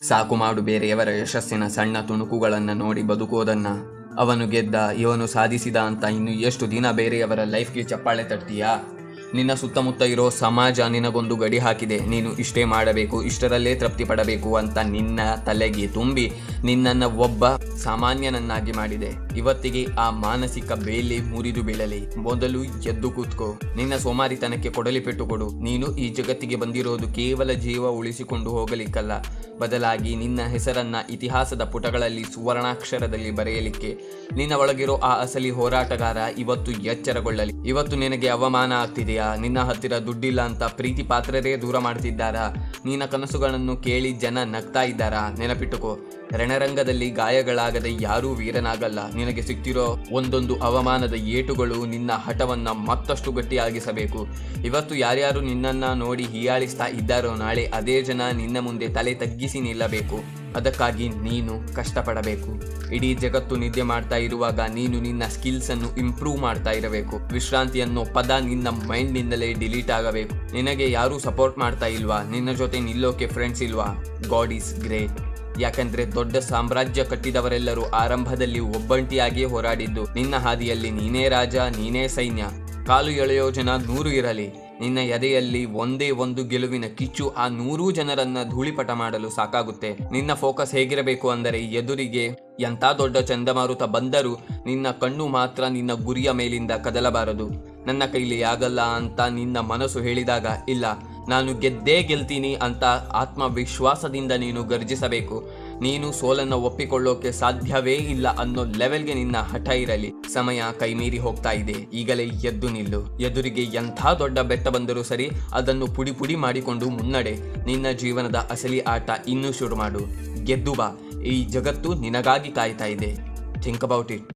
ಸಾಕು ಮಾಡು ಬೇರೆಯವರ ಯಶಸ್ಸಿನ ಸಣ್ಣ ತುಣುಕುಗಳನ್ನು ನೋಡಿ ಬದುಕೋದನ್ನ. ಅವನು ಗೆದ್ದ, ಇವನು ಸಾಧಿಸಿದ ಅಂತ ಇನ್ನು ಎಷ್ಟು ದಿನ ಬೇರೆಯವರ ಲೈಫ್ಗೆ ಚಪ್ಪಾಳೆ ತಟ್ತೀಯಾ? ನಿನ್ನ ಸುತ್ತಮುತ್ತ ಇರೋ ಸಮಾಜ ನಿನಗೊಂದು ಗಡಿ ಹಾಕಿದೆ. ನೀನು ಇಷ್ಟೇ ಮಾಡಬೇಕು, ಇಷ್ಟರಲ್ಲೇ ತೃಪ್ತಿ ಪಡಬೇಕು ಅಂತ ನಿನ್ನ ತಲೆಗೆ ತುಂಬಿ ನಿನ್ನನ್ನು ಒಬ್ಬ ಸಾಮಾನ್ಯನನ್ನಾಗಿ ಮಾಡಿದೆ. ಇವತ್ತಿಗೆ ಆ ಮಾನಸಿಕ ಬೇಲಿ ಮುರಿದು ಬೀಳಲಿ. ಮೊದಲು ಎದ್ದು ಕೂತ್ಕೋ. ನಿನ್ನ ಸೋಮಾರಿತನಕ್ಕೆ ಕೊಡಲಿ ಪೆಟ್ಟು ಕೊಡು. ನೀನು ಈ ಜಗತ್ತಿಗೆ ಬಂದಿರೋದು ಕೇವಲ ಜೀವ ಉಳಿಸಿಕೊಂಡು ಹೋಗಲಿಕ್ಕಲ್ಲ, ಬದಲಾಗಿ ನಿನ್ನ ಹೆಸರನ್ನ ಇತಿಹಾಸದ ಪುಟಗಳಲ್ಲಿ ಸುವರ್ಣಾಕ್ಷರದಲ್ಲಿ ಬರೆಯಲಿಕ್ಕೆ. ನಿನ್ನ ಒಳಗಿರೋ ಆ ಅಸಲಿ ಹೋರಾಟಗಾರ ಇವತ್ತು ಎಚ್ಚರಗೊಳ್ಳಲಿ. ಇವತ್ತು ನಿನಗೆ ಅವಮಾನ ಆಗ್ತಿದೆಯಾ? ನಿನ್ನ ಹತ್ತಿರ ದುಡ್ಡಿಲ್ಲ ಅಂತ ಪ್ರೀತಿ ಪಾತ್ರರೇ ದೂರ ಮಾಡ್ತಿದ್ದಾರಾ? ನಿನ್ನ ಕನಸುಗಳನ್ನು ಕೇಳಿ ಜನ ನಗ್ತಾ ಇದ್ದಾರಾ? ನೆನಪಿಟ್ಟುಕೋ, ರಣರಂಗದಲ್ಲಿ ಗಾಯಗಳಾಗದೆ ಯಾರೂ ವೀರನಾಗಲ್ಲ. ನಿನಗೆ ಸಿಕ್ತಿರೋ ಒಂದೊಂದು ಅವಮಾನದ ಏಟುಗಳು ನಿನ್ನ ಹಠವನ್ನ ಮತ್ತಷ್ಟು ಗಟ್ಟಿಯಾಗಿಸಬೇಕು. ಇವತ್ತು ಯಾರ್ಯಾರು ನಿನ್ನನ್ನ ನೋಡಿ ಹೀಯಾಳಿಸ್ತಾ ಇದ್ದಾರೋ, ನಾಳೆ ಅದೇ ಜನ ನಿನ್ನ ಮುಂದೆ ತಲೆ ತಗ್ಗಿಸಿ ನಿಲ್ಲಬೇಕು. ಅದಕ್ಕಾಗಿ ನೀನು ಕಷ್ಟಪಡಬೇಕು. ಇಡೀ ಜಗತ್ತು ನಿದ್ದೆ ಮಾಡ್ತಾ ಇರುವಾಗ ನೀನು ನಿನ್ನ ಸ್ಕಿಲ್ಸ್ ಅನ್ನು ಇಂಪ್ರೂವ್ ಮಾಡ್ತಾ ಇರಬೇಕು. ವಿಶ್ರಾಂತಿ ಅನ್ನೋ ಪದ ನಿನ್ನ ಮೈಂಡ್ ನಿಂದಲೇ ಡಿಲೀಟ್ ಆಗಬೇಕು. ನಿನಗೆ ಯಾರೂ ಸಪೋರ್ಟ್ ಮಾಡ್ತಾ ಇಲ್ವಾ? ನಿನ್ನ ಜೊತೆ ನಿಲ್ಲೋಕೆ ಫ್ರೆಂಡ್ಸ್ ಇಲ್ವಾ? God is great. ಯಾಕಂದ್ರೆ ದೊಡ್ಡ ಸಾಮ್ರಾಜ್ಯ ಕಟ್ಟಿದವರೆಲ್ಲರೂ ಆರಂಭದಲ್ಲಿ ಒಬ್ಬಂಟಿಯಾಗಿಯೇ ಹೋರಾಡಿದ್ದು. ನಿನ್ನ ಹಾದಿಯಲ್ಲಿ ನೀನೇ ರಾಜ, ನೀನೇ ಸೈನ್ಯ. ಕಾಲು ಎಳೆಯೋ ಜನ 100 ಇರಲಿ, ನಿನ್ನ ಎದೆಯಲ್ಲಿ ಒಂದೇ ಒಂದು ಗೆಲುವಿನ ಕಿಚ್ಚು ಆ 100 ಜನರನ್ನ ಧೂಳಿಪಟ ಮಾಡಲು ಸಾಕಾಗುತ್ತೆ. ನಿನ್ನ ಫೋಕಸ್ ಹೇಗಿರಬೇಕು ಅಂದರೆ, ಎದುರಿಗೆ ಎಂಥ ದೊಡ್ಡ ಚಂಡಮಾರುತ ಬಂದರೂ ನಿನ್ನ ಕಣ್ಣು ಮಾತ್ರ ನಿನ್ನ ಗುರಿಯ ಮೇಲಿಂದ ಕದಲಬಾರದು. ನನ್ನ ಕೈಲಿ ಆಗಲ್ಲ ಅಂತ ನಿನ್ನ ಮನಸ್ಸು ಹೇಳಿದಾಗ, ಇಲ್ಲ ನಾನು ಗೆದ್ದೇ ಗೆಲ್ತೀನಿ ಅಂತ ಆತ್ಮವಿಶ್ವಾಸದಿಂದ ನೀನು ಗರ್ಜಿಸಬೇಕು. ನೀನು ಸೋಲನ್ನು ಒಪ್ಪಿಕೊಳ್ಳೋಕೆ ಸಾಧ್ಯವೇ ಇಲ್ಲ ಅನ್ನೋ ಲೆವೆಲ್ಗೆ ನಿನ್ನ ಹಠ ಇರಲಿ. ಸಮಯ ಕೈಮೀರಿ ಹೋಗ್ತಾ ಇದೆ. ಈಗಲೇ ಎದ್ದು ನಿಲ್ಲು. ಎದುರಿಗೆ ಎಂಥ ದೊಡ್ಡ ಬೆಟ್ಟ ಬಂದರೂ ಸರಿ, ಅದನ್ನು ಪುಡಿ ಪುಡಿ ಮಾಡಿಕೊಂಡು ಮುನ್ನಡೆ. ನಿನ್ನ ಜೀವನದ ಅಸಲಿ ಆಟ ಇನ್ನೂ ಶುರು ಮಾಡು. ಗೆದ್ದು ಬಾ. ಈ ಜಗತ್ತು ನಿನಗಾಗಿ ಕಾಯ್ತಾ ಇದೆ. Think about it.